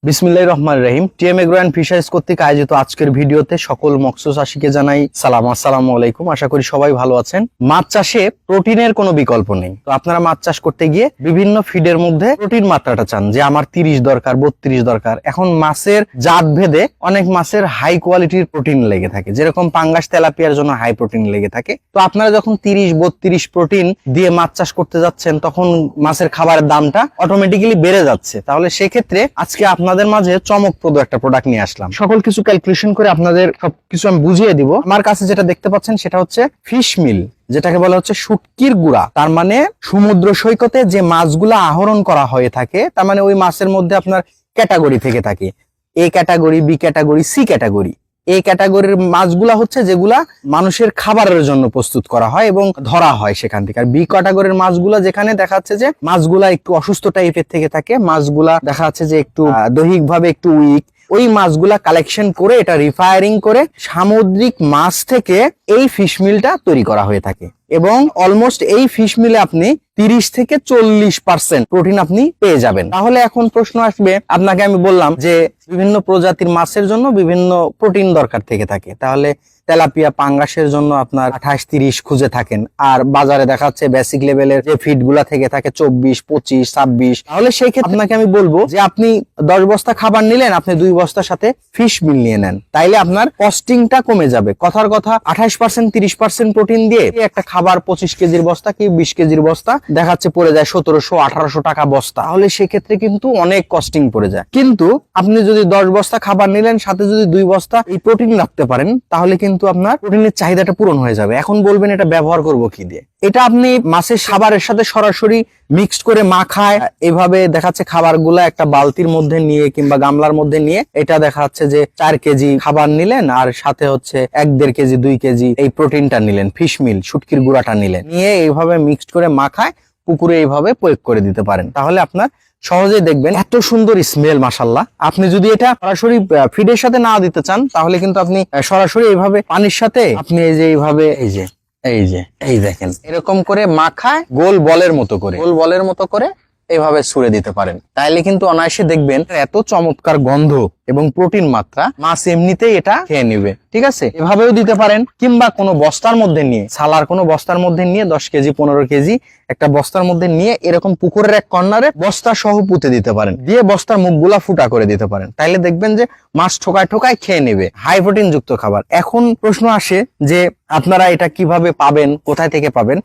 বিসমিল্লাহির রহমানির রহিম। TM agro and fisheries কর্তৃক আয়োজিত আজকের ভিডিওতে সকল মৎস্য চাষীকে জানাই আসসালামু আলাইকুম। আশা করি সবাই ভালো আছেন। মাছ চাষে প্রোটিনের কোনো বিকল্প নেই। তো আপনারা মাছ চাষ করতে গিয়ে বিভিন্ন ফিডের মধ্যে প্রোটিন মাত্রাটা চান যে আমার 30 দরকার, 32 দরকার। এখন মাছের জাত ভেদে অনেক মাছের হাই কোয়ালিটির প্রোটিন লেগে থাকে, যেরকম পাঙ্গাস তেলাপিয়ার জন্য হাই প্রোটিন লেগে থাকে। তো আপনারা যখন 30-32 প্রোটিন দিয়ে মাছ চাষ করতে যাচ্ছেন, তখন মাছের খাবারের দামটা অটোমেটিক্যালি বেড়ে যাচ্ছে। তাহলে সেক্ষেত্রে আজকে আপনাদের মাঝে চমকপ্রদ একটা প্রোডাক্ট নিয়ে আসলাম। সকল কিছু ক্যালকুলেশন করে আপনাদের সবকিছু আমি বুঝিয়ে দিব। আমার কাছে যেটা দেখতে পাচ্ছেন সেটা হচ্ছে ফিশ মিল, যেটাকে বলা হচ্ছে শুটকির গুঁড়া। তার মানে সমুদ্র সৈকতে যে মাছগুলা আহরণ করা হয়ে থাকে, তার মানে ওই মাছের মধ্যে আপনার ক্যাটাগরি থেকে থাকে, A category, B category, C category. এই ক্যাটাগরির মাছগুলা হচ্ছে যেগুলা মানুষের খাবারের জন্য প্রস্তুত করা হয় এবং ধরা হয় সেখান থেকে। আর বি ক্যাটাগরির মাছগুলা যেখানে দেখা যাচ্ছে যে মাছগুলা একটু অসুস্থ টাইপের থেকে থাকে, মাছগুলা দেখা যাচ্ছে যে একটু দৈহিকভাবে একটু উইক, ওই মাছগুলা কালেকশন করে এটা রিফায়ারিং করে সামুদ্রিক মাছ থেকে এই ফিশ মিলটা তৈরি করা হয়ে থাকে। এবং অলমোস্ট এই ফিশ মিলে আপনি 30 থেকে 40% প্রোটিন আপনি পেয়ে যাবেন। তাহলে এখন প্রশ্ন আসবে, আপনাকে আমি বললাম যে বিভিন্ন প্রজাতির মাছের জন্য বিভিন্ন প্রোটিন দরকার থেকে থাকে। তাহলে তেলাপিয়া পাঙ্গাসের জন্য আপনার 28-30 খুঁজে থাকেন, আর বাজারে দেখা যাচ্ছে বেসিক লেভেলের যে ফিড গুলা থেকে থাকে 24, 25, 26। তাহলে সেই ক্ষেত্রে আপনাকে আমি বলবো যে আপনি 10 বস্তা খাবার নিলেন, আপনি 2 বস্তার সাথে ফিশ মিল নিয়ে নেন, তাইলে আপনার কস্টিংটা কমে যাবে। কথার কথা 28%, 30% প্রোটিন দিয়ে একটা খাবার 25 কেজির বস্তা কি 20 কেজির বস্তা দেখাচ্ছে পড়ে যায় 1700-1800 টাকা বস্তা। তাহলে সেক্ষেত্রে কিন্তু অনেক কস্টিং পড়ে যায়। কিন্তু আপনি যদি 10 বস্তা খাবার নিলেন, সাথে যদি 2 বস্তা এই প্রোটিন রাখতে পারেন, তাহলে কিন্তু আপনার প্রোটিনের চাহিদাটা পূরণ হয়ে যাবে। এখন বলবেন এটা ব্যবহার করব কি দিয়ে? এটা আপনি মাছের খাবারের সাথে সরাসরি মিক্সড করে মাখায় এভাবে দেখাচ্ছে খাবারগুলা একটা বালতির মধ্যে নিয়ে কিংবা গামলার মধ্যে নিয়ে, এটা দেখা যাচ্ছে যে 4 কেজি খাবার নিলেন আর সাথে হচ্ছে 1-1.5 কেজি 2 কেজি এই প্রোটিনটা নিলেন, ফিশ মিল শুটকির গুঁড়াটা নিলেন, নিয়ে এইভাবে মিক্সড করে মাখায় পুকুরে এইভাবে প্রয়োগ করে দিতে পারেন। তাহলে আপনার সহজেই দেখবেন এত সুন্দর স্মেল, মাশাআল্লাহ। আপনি যদি এটা সরাসরি ফিডের সাথে না দিতে চান, তাহলে কিন্তু আপনি সরাসরি এইভাবে পানির সাথে আপনি এই যে এইভাবে এই দেখেন এরকম করে মাখায় গোল বলের মতো করে এইভাবে ছুঁড়ে দিতে পারেন। তাইলে কিন্তু অনায়াসে দেখবেন এত চমৎকার গন্ধ এবং প্রোটিন মাত্রা, মাছ এমনিতেই এটা খেয়ে নিবে। ঠিক আছে, এভাবেও দিতে পারেন, কিংবা কোনো বস্তার মধ্যে নিয়ে, ছালার কোনো বস্তার মধ্যে নিয়ে 10 কেজি 15 কেজি একটা বস্তার মধ্যে নিয়ে এরকম পুকুরের এক কর্নারে বস্তা সহ পুঁতে দিতে পারেন, দিয়ে বস্তার মুখগুলা ফুটা করে দিতে পারেন। তাইলে দেখবেন যে মাছ ঠোকায় খেয়ে নেবে, হাই প্রোটিন যুক্ত খাবার। এখন প্রশ্ন আসে যে আপনারা এটা কিভাবে পাবেন, কোথায় থেকে পাবেন?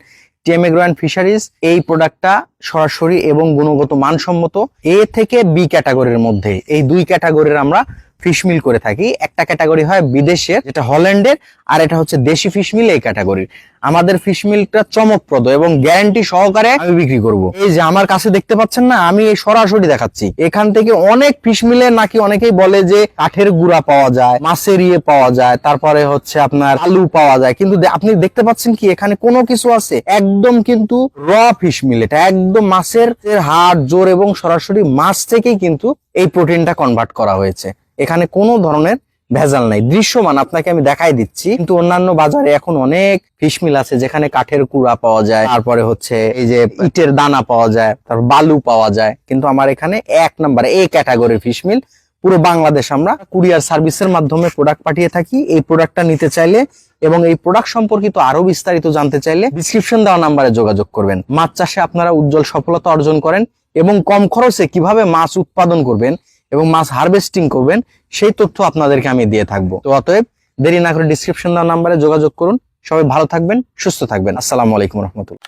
টিএম এগ্রো অ্যান্ড ফিশারিজ এই প্রোডাক্টটা সরাসরি এবং গুণগত মানসম্মত এ থেকে বি ক্যাটাগরির মধ্যে এই 2 ক্যাটাগরির আমরা ফিশ মিল করে থাকি। একটা ক্যাটাগরি হয় বিদেশের, যেটা হল্যান্ডের, আর এটা হচ্ছে দেশি ফিশ মিল এই ক্যাটাগরির। আমাদের ফিশ মিলটা চমকপ্রদ এবং গ্যারান্টি সহকারে আমি বিক্রি করব। এই যে আমার কাছে দেখতে পাচ্ছেন না, আমি এই সরাসরি দেখাচ্ছি। এখান থেকে অনেক ফিশ মিলে নাকি অনেকেই বলে যে কাঠের গুঁড়া পাওয়া যায়, মাছের পাওয়া যায়, তারপরে হচ্ছে আপনার আলু পাওয়া যায়, কিন্তু আপনি দেখতে পাচ্ছেন কি এখানে কোনো কিছু আছে? একদম কিন্তু র ফিশ মিল, এটা একদম মাছের হাড় জোর এবং সরাসরি মাছ থেকেই কিন্তু এই প্রোটিনটা কনভার্ট করা হয়েছে। এখানে কোনো ধরনের ভেজাল নাই, দৃশ্যমান আপনাকে আমি দেখাই দিচ্ছি। কিন্তু অন্যান্য বাজারে এখন অনেক ফিশ মিল আছে যেখানে কাঠের কুড়া পাওয়া যায়, তারপরে হচ্ছে এই যে ইটের দানা পাওয়া যায়, তারপর বালু পাওয়া যায়। কিন্তু আমার এখানে 1 নম্বরে এই ক্যাটাগরির ফিশ মিল। পুরো বাংলাদেশ আমরা কুরিয়ার সার্ভিসের মাধ্যমে প্রোডাক্ট পাঠিয়ে থাকি। এই প্রোডাক্টটা নিতে চাইলে এবং এই প্রোডাক্ট সম্পর্কিত আরো বিস্তারিত জানতে চাইলে ডিসক্রিপশন দেওয়া নাম্বারে যোগাযোগ করবেন। মাছ চাষে আপনারা উজ্জ্বল সফলতা অর্জন করেন এবং কম খরচে কিভাবে মাছ উৎপাদন করবেন এবং মাছ হারভেস্টিং করবেন, সেই তথ্য আপনাদেরকে আমি দিয়ে থাকবো। তো অতএব দেরি না করে ডিসক্রিপশন দেওয়া নাম্বারে যোগাযোগ করুন। সবাই ভালো থাকবেন, সুস্থ থাকবেন। আসসালামু আলাইকুম রহমতুল্লাহ।